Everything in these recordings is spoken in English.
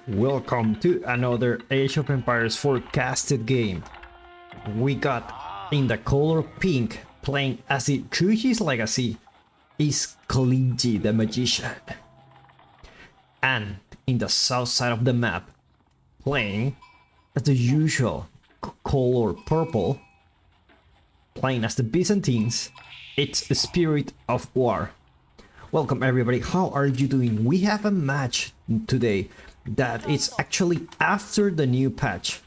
Welcome to another Age of Empires forecasted game. We got in the color pink, playing as the CIV's legacy, is ColinJi the Magician. And in the south side of the map, playing as the usual color purple, playing as the Byzantines, it's the Spirit of War. Welcome everybody, how are you doing? We have a match today that is actually after the new patch.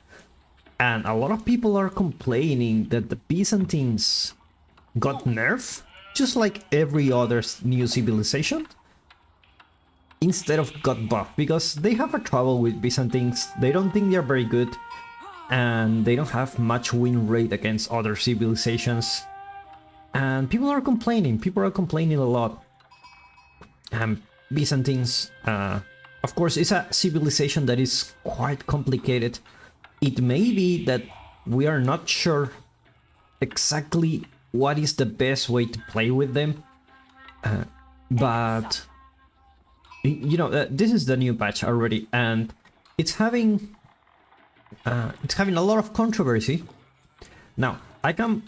And a lot of people are complaining that the Byzantines got nerfed, just like every other new civilization, instead of got buffed, because they have a trouble with Byzantines. They don't think they're very good, and they don't have much win rate against other civilizations. And people are complaining a lot. Byzantines, of course, is a civilization that is quite complicated. It may be that we are not sure exactly what is the best way to play with them, but you know, this is the new patch already, and it's having a lot of controversy. Now, I can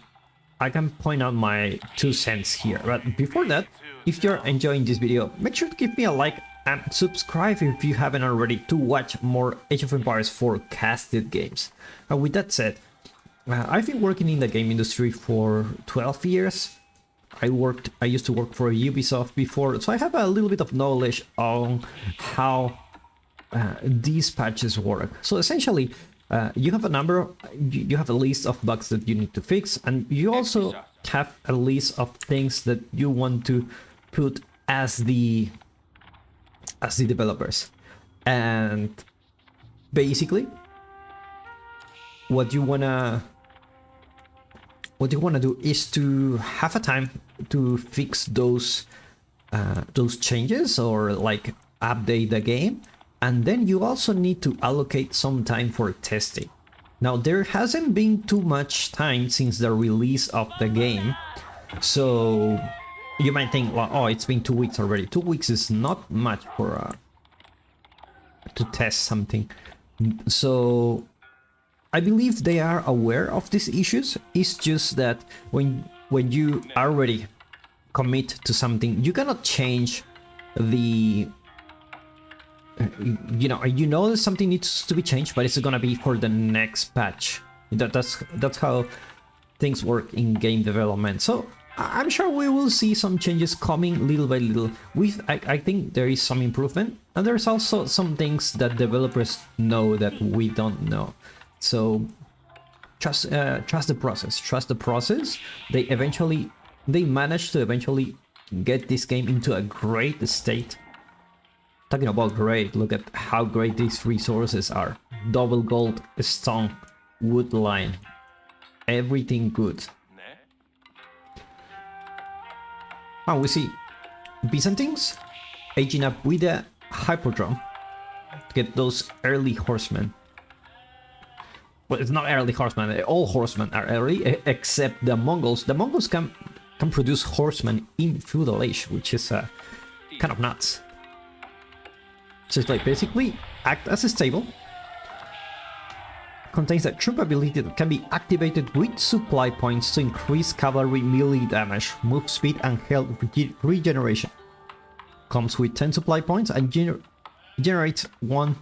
point out my 2 cents here, but before that, if you're enjoying this video, make sure to give me a like and subscribe if you haven't already to watch more Age of Empires forecasted games. With that said, I've been working in the game industry for 12 years. I used to work for Ubisoft before, so I have a little bit of knowledge on how these patches work. So essentially, you have a list of bugs that you need to fix, and you also have a list of things that you want to put as the developers. And basically, what you wanna do is to have a time to fix those changes, or like update the game. And then you also need to allocate some time for testing. Now, there hasn't been too much time since the release of the game, so you might think, well, oh, it's been 2 weeks already. 2 weeks is not much for to test something. So I believe they are aware of these issues. It's just that when you already commit to something, you cannot change the you know that something needs to be changed, but it's gonna be for the next patch. That's how things work in game development. So I'm sure we will see some changes coming little by little. I think there is some improvement, and there's also some things that developers know that we don't know. So trust the process. Trust the process. They managed to eventually get this game into a great state. Talking about great, look at how great these resources are. Double gold, stone, wood line, everything good. And we see Byzantines aging up with a Hyperdrome to get those early horsemen. Well, it's not early horsemen, all horsemen are early, except the Mongols. The Mongols can produce horsemen in feudal age, which is kind of nuts. So it's like basically act as a stable. Contains a troop ability that can be activated with supply points to increase cavalry melee damage, move speed, and health regeneration. Comes with 10 supply points and generates 1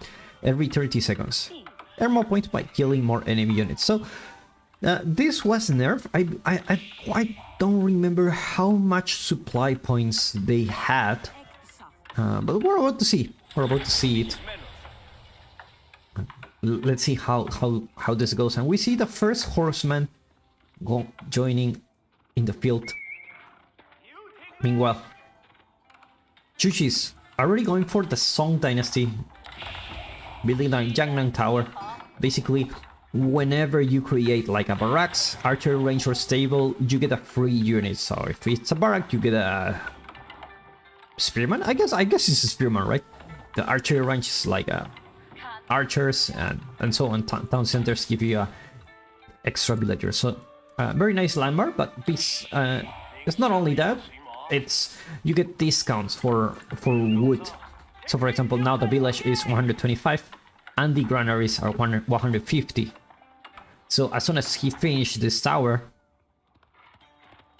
every 30 seconds. Earn more points by killing more enemy units. So this was nerfed. I quite don't remember how much supply points they had, but we're about to see. We're about to see it. Let's see how this goes. And we see the first horseman joining in the field. Meanwhile, CIV's already going for the Song Dynasty, building a Yangnam Tower. Basically, whenever you create like a barracks, archery range, or stable, you get a free unit. So if it's a barrack, you get a spearman. I guess it's a spearman, right? The archery range is like archers and so on. Town centers give you extra villagers. So very nice landmark, but it's not only that. It's you get discounts for wood. So for example, now the village is 125. and the granaries are 150. So as soon as he finishes this tower,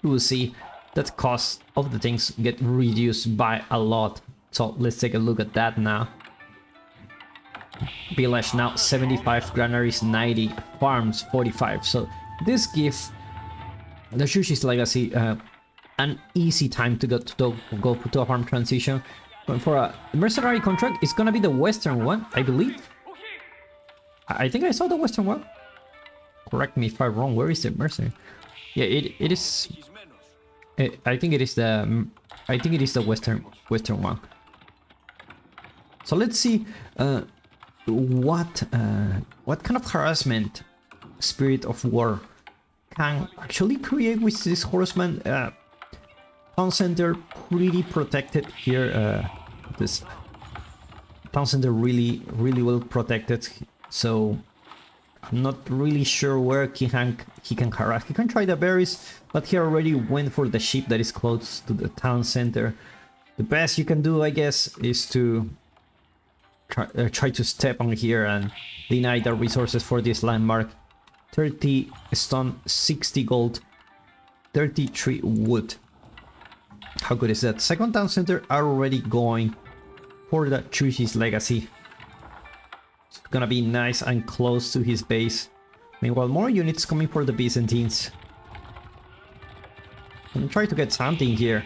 you will see that cost of the things get reduced by a lot. So let's take a look at that now. Village now 75, granaries 90, farms 45. So this gives the Chushi's Legacy an easy time to go to a farm transition. But for a mercenary contract, it's gonna be the western one, I believe. I think I saw the western one. Correct me if I'm wrong. Where is the mercenary? Yeah, it is. I think it is the. I think it is the western one. So let's see what kind of harassment Spirit of War can actually create with this horseman. Town center pretty protected here. This town center really well protected. So I'm not really sure where he can harass. He can try the berries, but he already went for the ship that is close to the town center. The best you can do, I guess, is to try to step on here and deny the resources for this landmark. 30 stone, 60 gold, 33 wood. How good is that? Second town center are already going for the Chushi's Legacy. It's gonna be nice and close to his base. Meanwhile, more units coming for the Byzantines. I'm trying to get something here.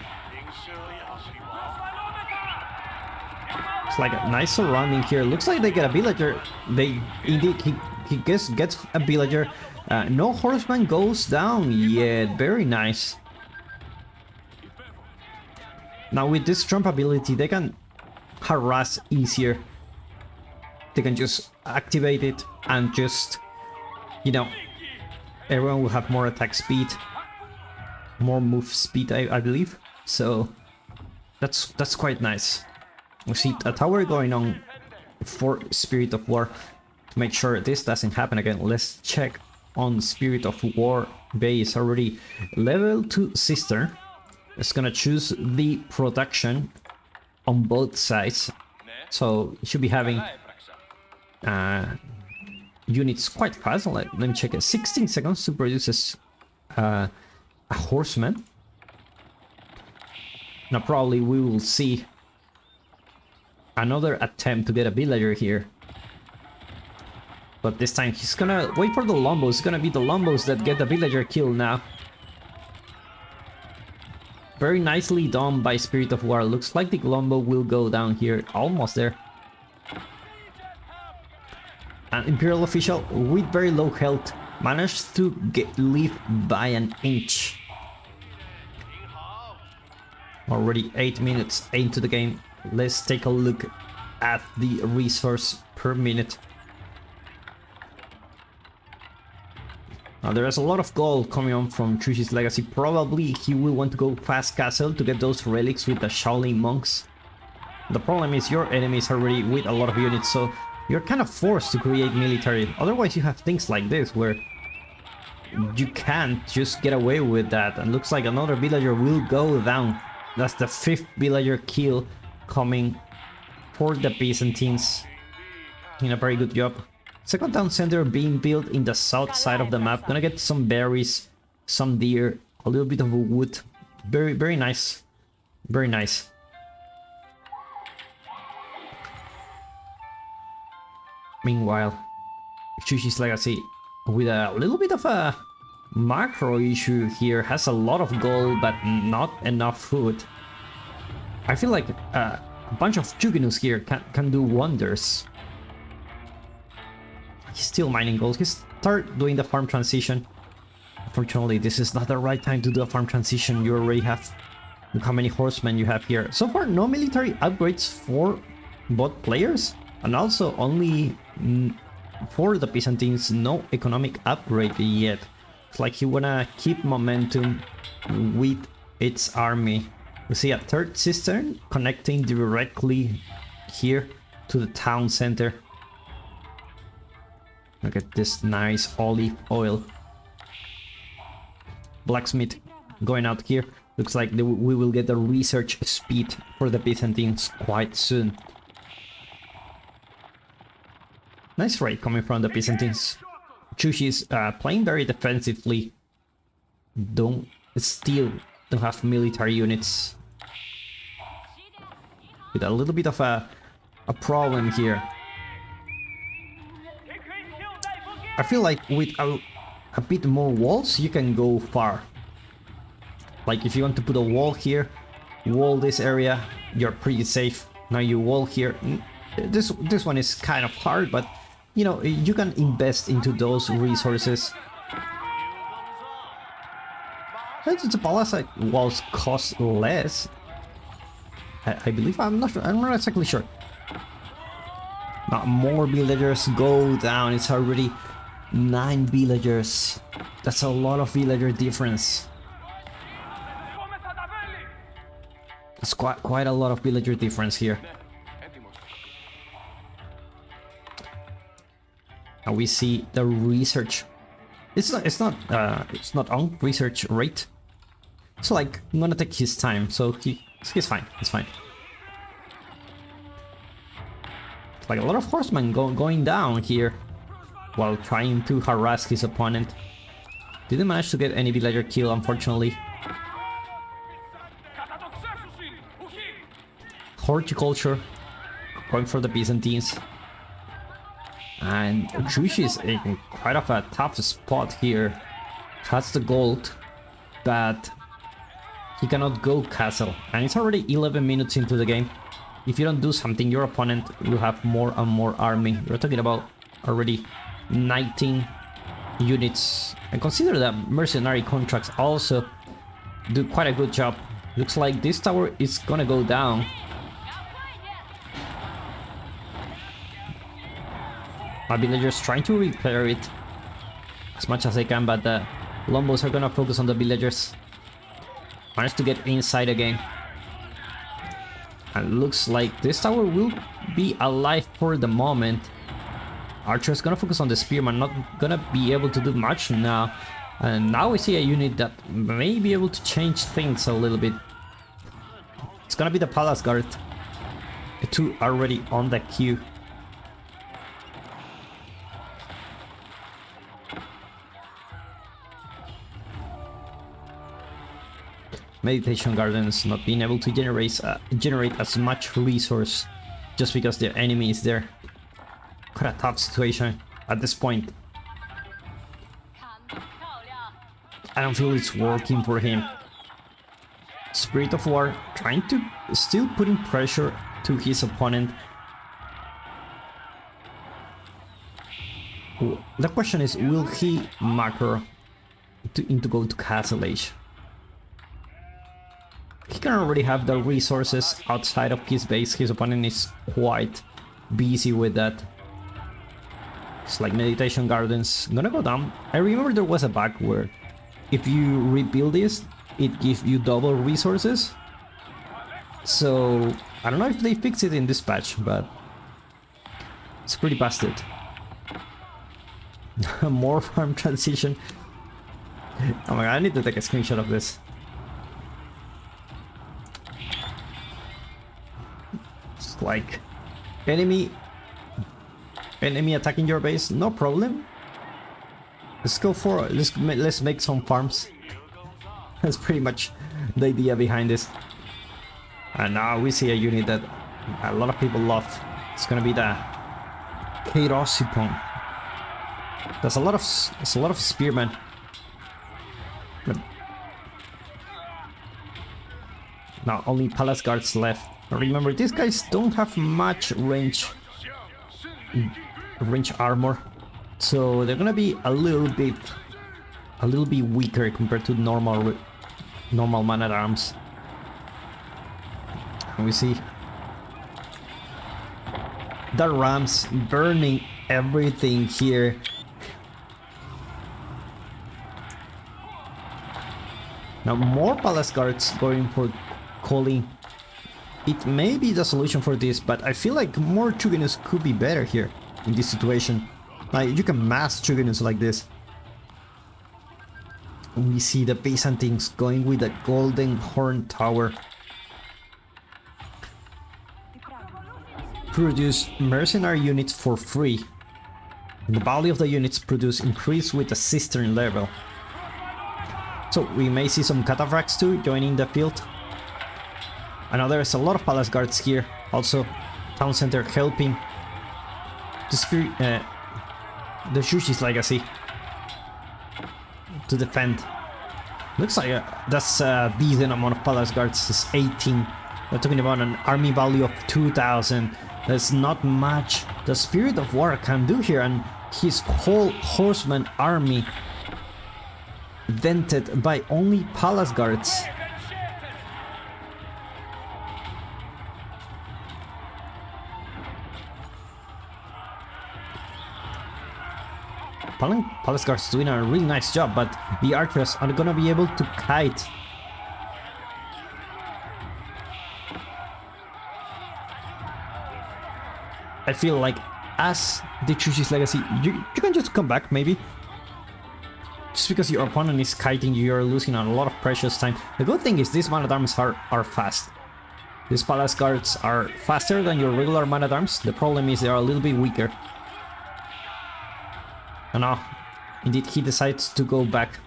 It's like a nice surrounding here. Looks like they get a villager. They indeed he gets a villager. No horseman goes down yet. Very nice. Now with this trump ability, they can harass easier. They can just activate it and just, you know, everyone will have more attack speed, more move speed, I believe. So that's quite nice. We see a tower going on for Spirit of War to make sure this doesn't happen again. Let's check on Spirit of War base. Already level 2 cistern. It's gonna choose the production on both sides, so it should be having units quite fast. Let me check it. 16 seconds to produce a horseman. Now probably we will see another attempt to get a villager here, but this time he's gonna wait for the lombos. It's gonna be the lombos that get the villager kill now. Very nicely done by Spirit of War. Looks like the Lombo will go down here. Almost there. An Imperial official with very low health managed to live by an inch. Already 8 minutes into the game. Let's take a look at the resource per minute. Now there is a lot of gold coming on from Chushi's Legacy. Probably he will want to go past castle to get those relics with the Shaolin monks. The problem is your enemies are already with a lot of units, so you're kind of forced to create military. Otherwise you have things like this where you can't just get away with that. And looks like another villager will go down. That's the 5th villager kill coming for the Byzantines. In a very good job. Second town center being built in the south side of the map. Gonna get some berries, some deer, a little bit of wood. Very nice. Very nice. Meanwhile, Chushi's Legacy, with a little bit of a macro issue here, has a lot of gold but not enough food. I feel like a bunch of Juginus here can do wonders. He's still mining gold. He start doing the farm transition. Unfortunately, this is not the right time to do a farm transition. You already have... Look how many horsemen you have here. So far, no military upgrades for both players. And also only for the Byzantines, no economic upgrade yet. It's like you wanna keep momentum with its army. We see a 3rd cistern connecting directly here to the town center. Look at this nice olive oil. Blacksmith going out here. Looks like we will get the research speed for the Byzantines quite soon. Nice raid coming from the Byzantines. Chushi's playing very defensively. Still don't have military units. With a little bit of a problem here. I feel like with a bit more walls, you can go far. Like if you want to put a wall here, wall this area, you're pretty safe. Now you wall here. This one is kind of hard, but you know, you can invest into those resources. The palace walls cost less. I believe. I'm not exactly sure. Now more villagers go down. It's already 9 villagers. That's a lot of villager difference. It's quite a lot of villager difference here. And we see the research. It's not on research rate. So like I'm gonna take his time. So he's fine. It's fine. It's like a lot of horsemen going down here while trying to harass his opponent. Didn't manage to get any villager kill, unfortunately. Horticulture going for the Byzantines. And Jushi is in quite of a tough spot here. Has the gold, but he cannot go castle. And it's already 11 minutes into the game. If you don't do something, your opponent will have more and more army. We're talking about already 19 units. And consider that mercenary contracts also do quite a good job. Looks like this tower is gonna go down. My villagers trying to repair it as much as they can, but the Lombos are gonna focus on the villagers. Managed to get inside again. And looks like this tower will be alive for the moment. Archer is gonna focus on the spearman, not gonna be able to do much now. And now we see a unit that may be able to change things a little bit. It's gonna be the Palace Guard. The two are already on the queue. Meditation Gardens not being able to generate as much resource just because their enemy is there. Quite a tough situation at this point. I don't feel it's working for him. Spirit of War trying to still putting pressure to his opponent. The question is, will he macro into go to Castle Age? He can already have the resources outside of his base. His opponent is quite busy with that. It's like Meditation Gardens. I'm gonna go down. I remember there was a bug where if you rebuild this, it gives you double resources. So I don't know if they fix it in this patch, but it's pretty busted. More farm transition. Oh my god, I need to take a screenshot of this. Like enemy attacking your base, no problem. Let's go for let's make some farms. That's pretty much the idea behind this. And now we see a unit that a lot of people love. It's gonna be the Keirosipon. There's a lot of spearmen. But now only palace guards left. Remember, these guys don't have much range armor, so they're gonna be a little bit weaker compared to normal man-at-arms. And we see the Rams burning everything here. Now more palace guards going for Colin. It may be the solution for this, but I feel like more Chuganus could be better here in this situation. Like, you can mass Chuganus like this. We see the Byzantines going with the Golden Horn Tower. Produce mercenary units for free. The value of the units produced increase with the cistern level. So we may see some cataphracts too joining the field. I know there's a lot of palace guards here. Also, town center helping the spirit, the Chushi's legacy to defend. Looks like that's a decent amount of palace guards. It's 18. We're talking about an army value of 2,000. There's not much the Spirit of War can do here, and his whole horseman army dented by only palace guards. Palace guards doing a really nice job, but the archers are gonna be able to kite. I feel like as the Chushi's legacy, you can just come back maybe. Just because your opponent is kiting you, you're losing a lot of precious time. The good thing is these man-at-arms are fast. These palace guards are faster than your regular man-at-arms. The problem is they are a little bit weaker. And now, indeed, he decides to go back.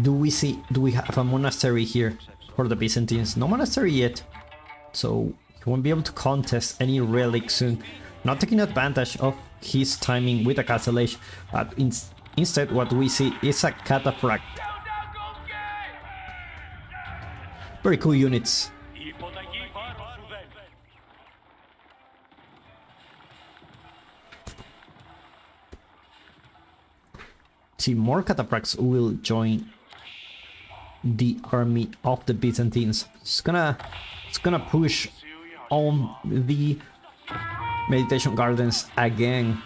Do we have a monastery here for the Byzantines? No monastery yet. So he won't be able to contest any relic soon. Not taking advantage of his timing with a castle age, but instead what we see is a cataphract. Very cool units. See, more cataphracts will join the army of the Byzantines. It's gonna push on the meditation gardens again.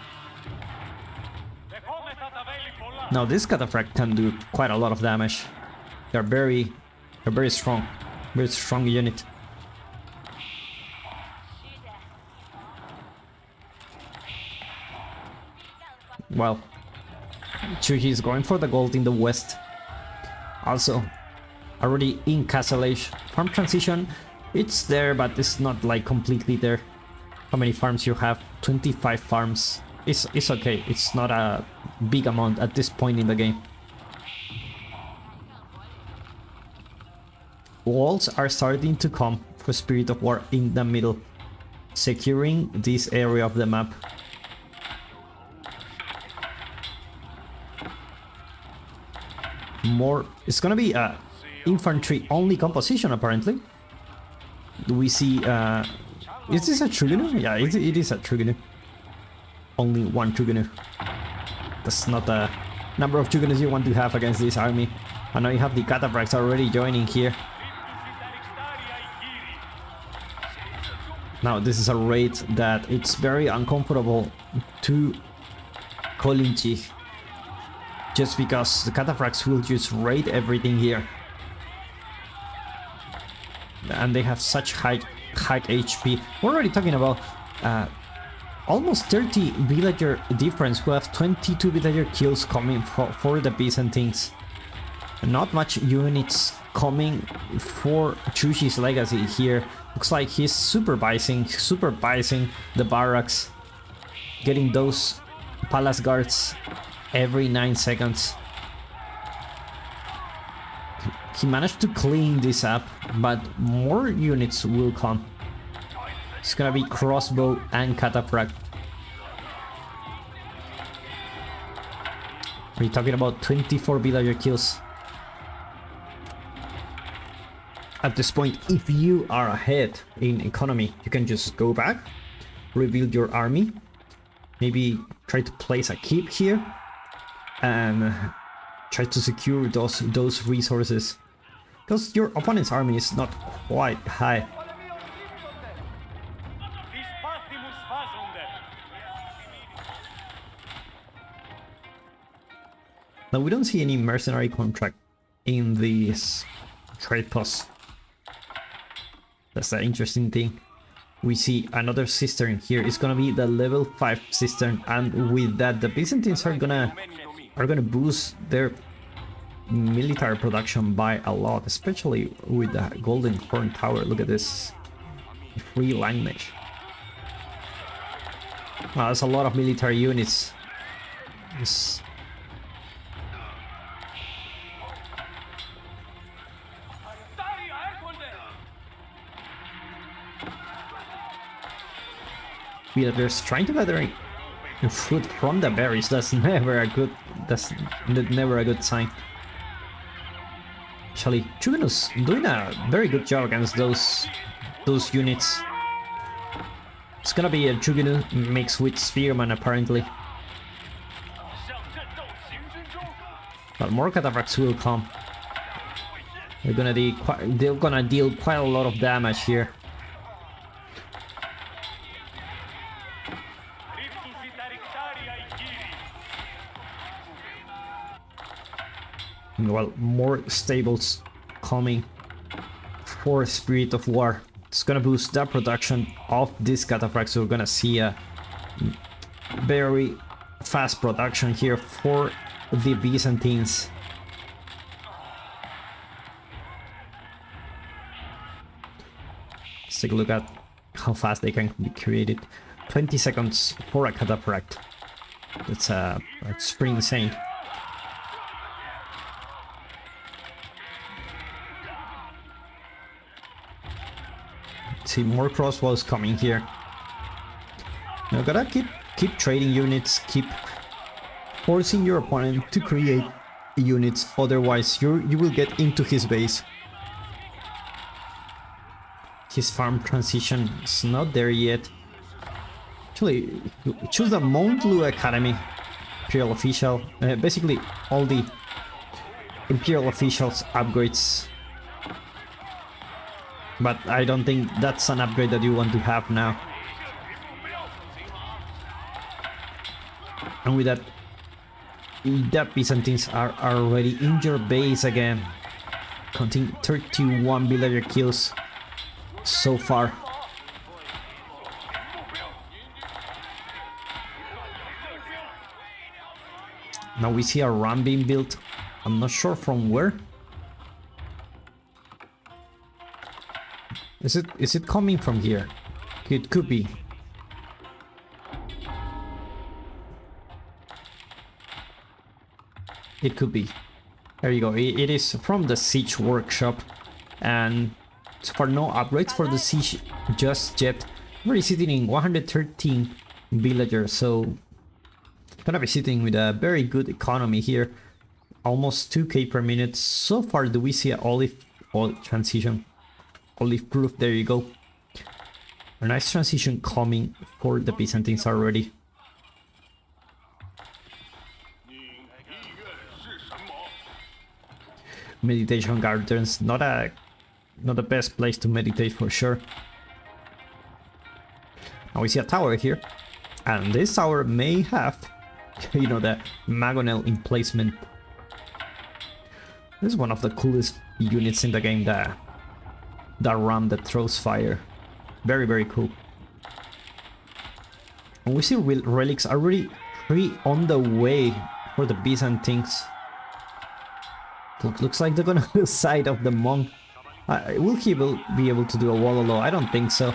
Now this cataphract can do quite a lot of damage. They're very strong, very strong unit. Well, Chuhi is going for the gold in the west. Also, already in Castle Age. Farm transition, it's there, but it's not like completely there. How many farms you have? 25 farms. It's okay. It's not a big amount at this point in the game. Walls are starting to come for Spirit of War in the middle, securing this area of the map. More, it's gonna be a infantry only composition apparently. Do we see is this a Trugenu? Yeah, it is a Trugenu. Only one Trugenu. That's not the number of Trugenus you want to have against this army. And now you have the cataphracts already joining here. Now this is a raid that it's very uncomfortable to ColinJi, just because the cataphracts will just raid everything here. And they have such high HP. We're already talking about almost 30 villager difference, who have 22 villager kills coming for the Byzantines. Not much units coming for Chushi's legacy here. Looks like he's supervising the barracks, getting those palace guards every 9 seconds. He managed to clean this up, but more units will come. It's gonna be crossbow and cataphract. We're talking about 24 villager kills. At this point, if you are ahead in economy, you can just go back, rebuild your army, maybe try to place a keep here, and try to secure those resources, because your opponent's army is not quite high. Now we don't see any mercenary contract in this trade post. That's the interesting thing. We see another cistern here. It's gonna be the level 5 cistern, and with that the Byzantines are gonna boost their military production by a lot, especially with the Golden Horn Tower. Look at this free language. There's a lot of military units. It's... Villagers trying to gather food from the berries. That's never a good. That's never a good sign. Actually, Juvenus doing a very good job against those units. It's gonna be a Juvenus mixed with Spearman apparently. But more cataphracts will come. They're gonna deal quite a lot of damage here. Well, more stables coming for Spirit of War. It's gonna boost the production of this cataphract, so we're gonna see a very fast production here for the Byzantines. Let's take a look at how fast they can be created. 20 seconds for a cataphract. That's pretty insane. See more crossbows coming here. You gotta keep trading units, keep forcing your opponent to create units, otherwise you will get into his base. His farm transition is not there yet. Actually, choose the Montlu Academy, Imperial Official, basically all the Imperial Officials upgrades. But I don't think that's an upgrade that you want to have now. And with that, the Byzantines are already in your base again. Counting 31 villager kills so far. Now we see a ram being built. I'm not sure from where. Is it coming from here? It could be. It could be. There you go. It is from the siege workshop, and so far no upgrades for the siege just yet. We're sitting in 113 villagers, so gonna be sitting with a very good economy here. Almost 2k per minute. So far, do we see an olive transition? Olive proof, there you go. A nice transition coming for the Byzantines already. Meditation gardens, not the best place to meditate for sure. Now we see a tower here, and this tower may have, you know, the Magonel emplacement. This is one of the coolest units in the game, the ram that throws fire. Very, very cool. And we see relics are already 3 on the way for the Byzantines. Looks like they're gonna side of the monk. Will he be able to do a wall alone? I don't think so.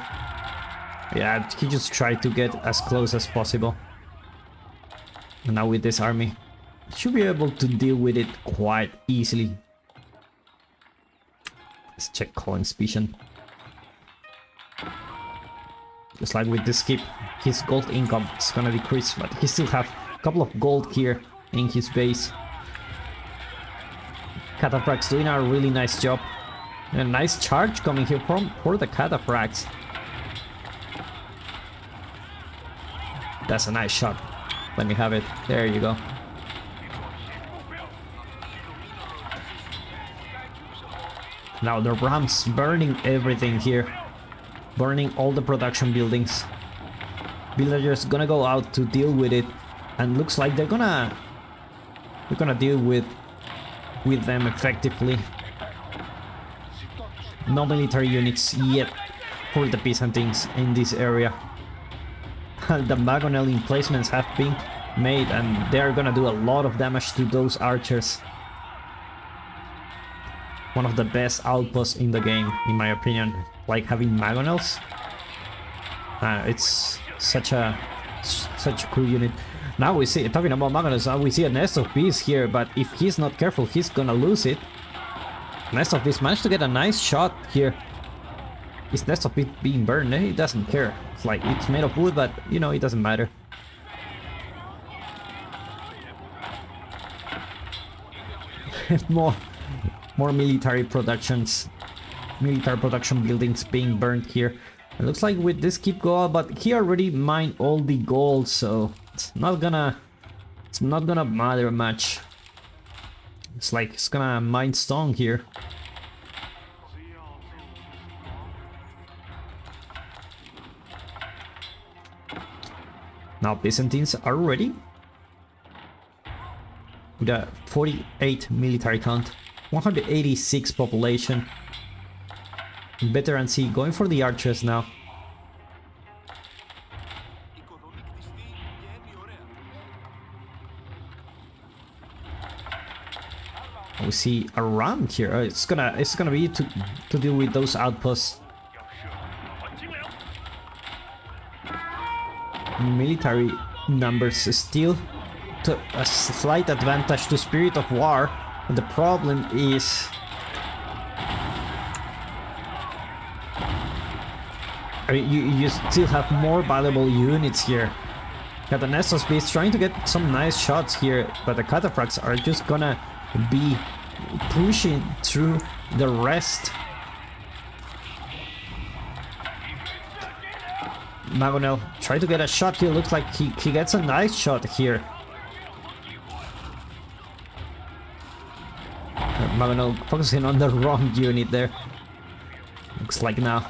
Yeah, he just tried to get as close as possible. And now with this army, should be able to deal with it quite easily. Let's check Colin's vision. Just like with this skip, his gold income is gonna decrease, but he still have a couple of gold here in his base. Cataphracts doing a really nice job. A nice charge coming here for the Cataphracts. That's a nice shot. Let me have it. There you go. Now the Rams burning everything here. Burning all the production buildings. Villagers gonna go out to deal with it. And looks like they're gonna deal with them effectively. No military units yet for the Byzantines in this area. The Magonel emplacements have been made, and they're gonna do a lot of damage to those archers. One of the best outposts in the game, in my opinion. Like having Magonels. It's such such a cool unit. Now we see, talking about Magnus, we see a Nest of Bees here, but if he's not careful, he's gonna lose it. Nest of Bees managed to get a nice shot here. Is Nest of Bees being burned? He doesn't care. It's like, it's made of wood, but, you know, it doesn't matter. More military production buildings being burned here. It looks like with this keep going, but he already mined all the gold, so it's not gonna matter much. It's like it's gonna mine stone here. Now Byzantines are ready with a 48 military count, 186 population. Veteran C going for the archers now. We see a ram here. It's gonna be to deal with those outposts. Military numbers still to a slight advantage to Spirit of War. The problem is you still have more valuable units here. Got the Nest of Bees trying to get some nice shots here, but the cataphracts are just gonna be pushing through the rest. Magonel try to get a shot here. Looks like he gets a nice shot here. Magonel focusing on the wrong unit there. Looks like now.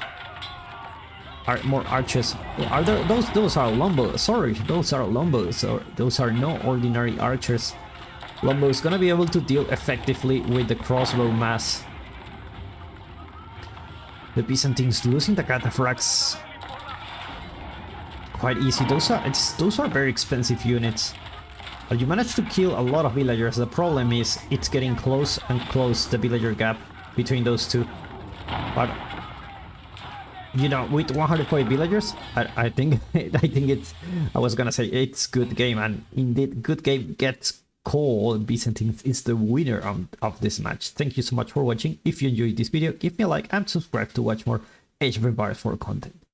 More archers. Are there those are Lombos? Sorry, those are Lombos. So those are no ordinary archers. Lombo is gonna be able to deal effectively with the crossbow mass. The Byzantines losing the cataphracts quite easy. Those are very expensive units. But you managed to kill a lot of villagers. The problem is it's getting close and close, the villager gap between those two. But you know, with 140 villagers, I think I was gonna say it's good game, and indeed good game gets called. Byzantines is the winner of this match. Thank you so much for watching. If you enjoyed this video, give me a like and subscribe to watch more Age of Empires 4 content.